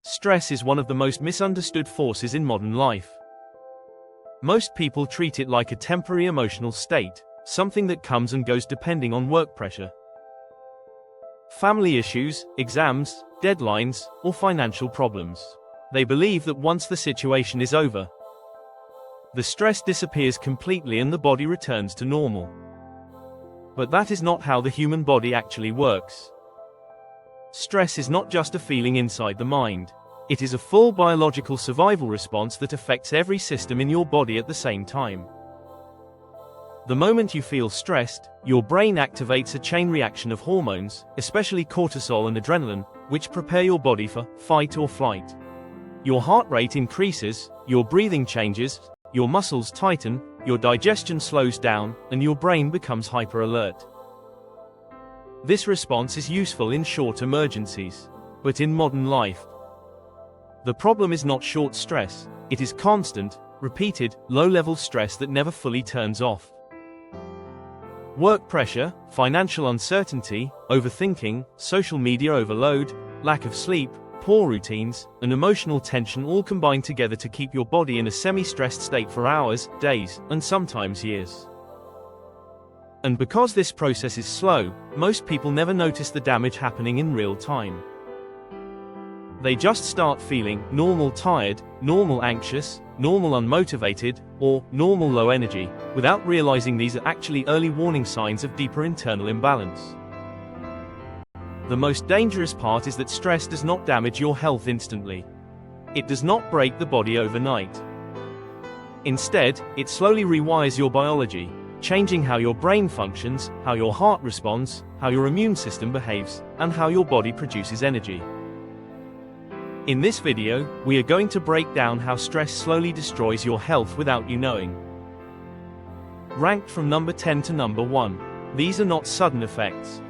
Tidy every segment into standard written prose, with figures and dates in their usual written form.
Stress is one of the most misunderstood forces in modern life. Most people treat it like a temporary emotional state, something that comes and goes depending on work pressure, family issues, exams, deadlines, or financial problems. They believe that once the situation is over, the stress disappears completely and the body returns to normal. But that is not how the human body actually works. Stress is not just a feeling inside the mind. It is a full biological survival response that affects every system in your body at the same time. The moment you feel stressed, your brain activates a chain reaction of hormones, especially cortisol and adrenaline, which prepare your body for fight or flight. Your heart rate increases, your breathing changes, your muscles tighten, your digestion slows down, and your brain becomes hyper-alert. This response is useful in short emergencies. But in modern life, the problem is not short stress, it is constant, repeated, low-level stress that never fully turns off. Work pressure, financial uncertainty, overthinking, social media overload, lack of sleep, poor routines, and emotional tension all combine together to keep your body in a semi-stressed state for hours, days, and sometimes years. And because this process is slow, most people never notice the damage happening in real time. They just start feeling normal tired, normal anxious, normal unmotivated, or normal low energy, without realizing these are actually early warning signs of deeper internal imbalance. The most dangerous part is that stress does not damage your health instantly. It does not break the body overnight. Instead, it slowly rewires your biology, changing how your brain functions, how your heart responds, how your immune system behaves, and how your body produces energy. In this video, we are going to break down how stress slowly destroys your health without you knowing. Ranked from number 10 to number 1. These are not sudden effects.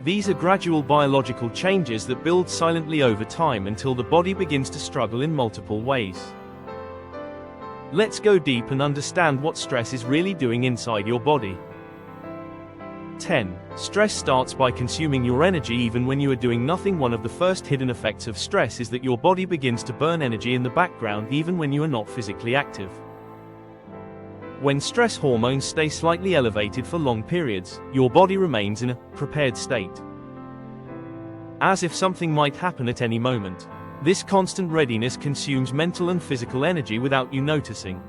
These are gradual biological changes that build silently over time until the body begins to struggle in multiple ways. Let's go deep and understand what stress is really doing inside your body. 10. Stress starts by consuming your energy even when you are doing nothing. One of the first hidden effects of stress is that your body begins to burn energy in the background even when you are not physically active. When stress hormones stay slightly elevated for long periods, your body remains in a prepared state, as if something might happen at any moment. This constant readiness consumes mental and physical energy without you noticing.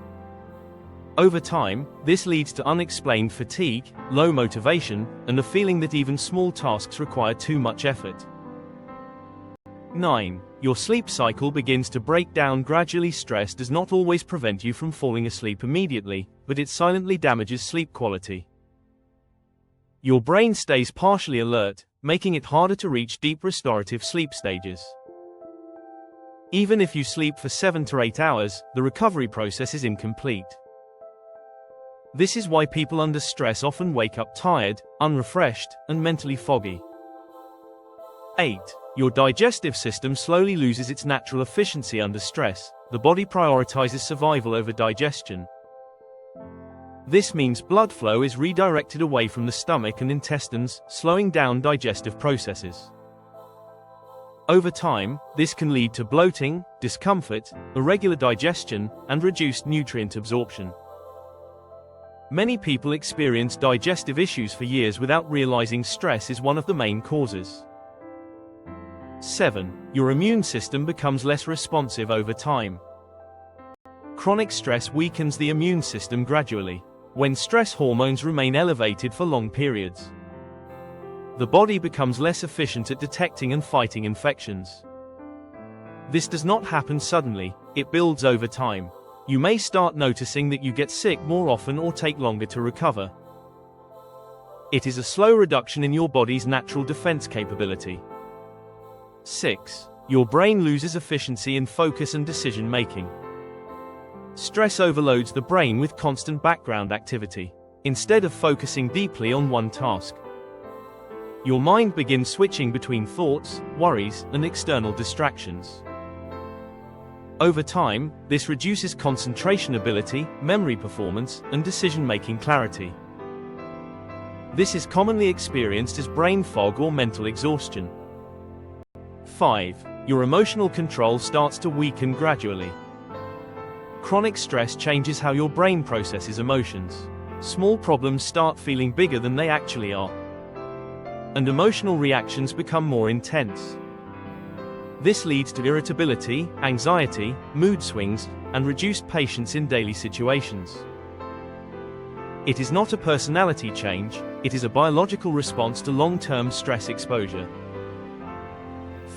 Over time, this leads to unexplained fatigue, low motivation, and a feeling that even small tasks require too much effort. 9. Your sleep cycle begins to break down gradually. Stress does not always prevent you from falling asleep immediately, but it silently damages sleep quality. Your brain stays partially alert, making it harder to reach deep restorative sleep stages. Even if you sleep for 7 to 8 hours, the recovery process is incomplete. This is why people under stress often wake up tired, unrefreshed, and mentally foggy. 8. Your digestive system slowly loses its natural efficiency under stress. The body prioritizes survival over digestion. This means blood flow is redirected away from the stomach and intestines, slowing down digestive processes. Over time, this can lead to bloating, discomfort, irregular digestion, and reduced nutrient absorption. Many people experience digestive issues for years without realizing stress is one of the main causes. 7. Your immune system becomes less responsive over time. Chronic stress weakens the immune system gradually. When stress hormones remain elevated for long periods, the body becomes less efficient at detecting and fighting infections. This does not happen suddenly, it builds over time. You may start noticing that you get sick more often or take longer to recover. It is a slow reduction in your body's natural defense capability. 6. Your brain loses efficiency in focus and decision-making. Stress overloads the brain with constant background activity. Instead of focusing deeply on one task, your mind begins switching between thoughts, worries, and external distractions. Over time, this reduces concentration ability, memory performance, and decision-making clarity. This is commonly experienced as brain fog or mental exhaustion. 5. your emotional control starts to weaken gradually. Chronic stress changes how your brain processes emotions. Small problems start feeling bigger than they actually are, and emotional reactions become more intense. This leads to irritability, anxiety, mood swings, and reduced patience in daily situations. It is not a personality change, it is a biological response to long-term stress exposure.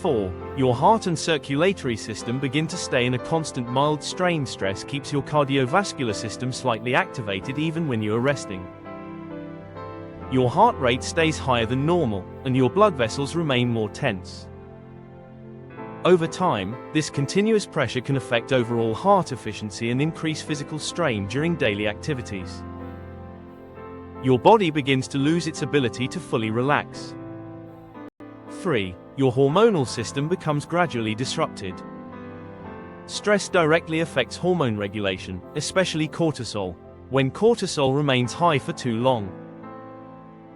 4. Your heart and circulatory system begin to stay in a constant mild strain. Stress keeps your cardiovascular system slightly activated even when you are resting. Your heart rate stays higher than normal, and your blood vessels remain more tense. Over time, this continuous pressure can affect overall heart efficiency and increase physical strain during daily activities. Your body begins to lose its ability to fully relax. 3. Your hormonal system becomes gradually disrupted. Stress directly affects hormone regulation, especially cortisol. When cortisol remains high for too long,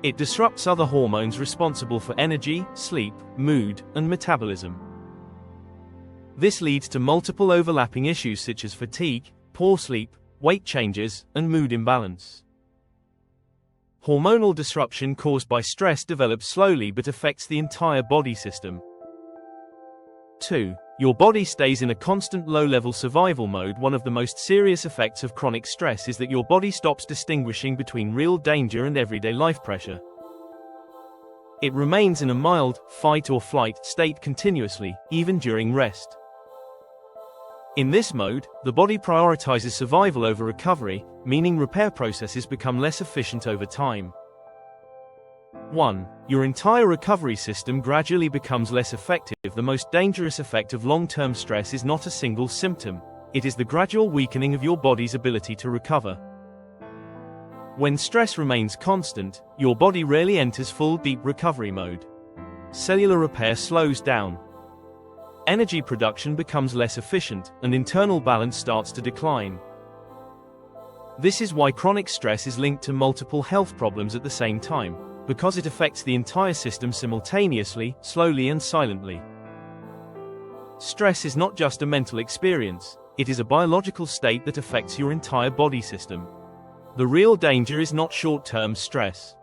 it disrupts other hormones responsible for energy, sleep, mood, and metabolism. This leads to multiple overlapping issues such as fatigue, poor sleep, weight changes, and mood imbalance. Hormonal disruption caused by stress develops slowly but affects the entire body system. 2. Your body stays in a constant low-level survival mode. One of the most serious effects of chronic stress is that your body stops distinguishing between real danger and everyday life pressure. It remains in a mild, fight or flight state continuously, even during rest. In this mode, the body prioritizes survival over recovery, meaning repair processes become less efficient over time. 1. Your entire recovery system gradually becomes less effective. The most dangerous effect of long-term stress is not a single symptom, it is the gradual weakening of your body's ability to recover. When stress remains constant, your body rarely enters full deep recovery mode. Cellular repair slows down. Energy production becomes less efficient, and internal balance starts to decline. This is why chronic stress is linked to multiple health problems at the same time, because it affects the entire system simultaneously, slowly and silently. Stress is not just a mental experience, it is a biological state that affects your entire body system. The real danger is not short-term stress,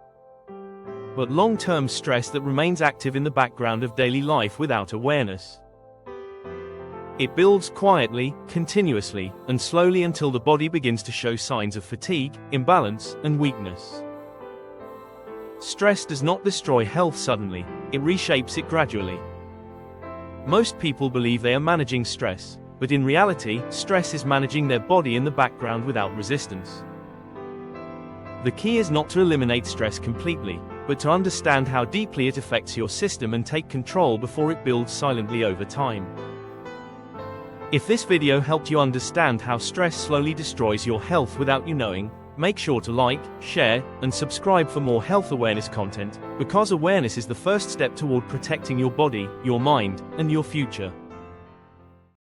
but long-term stress that remains active in the background of daily life without awareness. It builds quietly, continuously, and slowly until the body begins to show signs of fatigue, imbalance, and weakness. Stress does not destroy health suddenly, it reshapes it gradually. Most people believe they are managing stress, but in reality, stress is managing their body in the background without resistance. The key is not to eliminate stress completely, but to understand how deeply it affects your system and take control before it builds silently over time. If this video helped you understand how stress slowly destroys your health without you knowing, make sure to like, share, and subscribe for more health awareness content, because awareness is the first step toward protecting your body, your mind, and your future.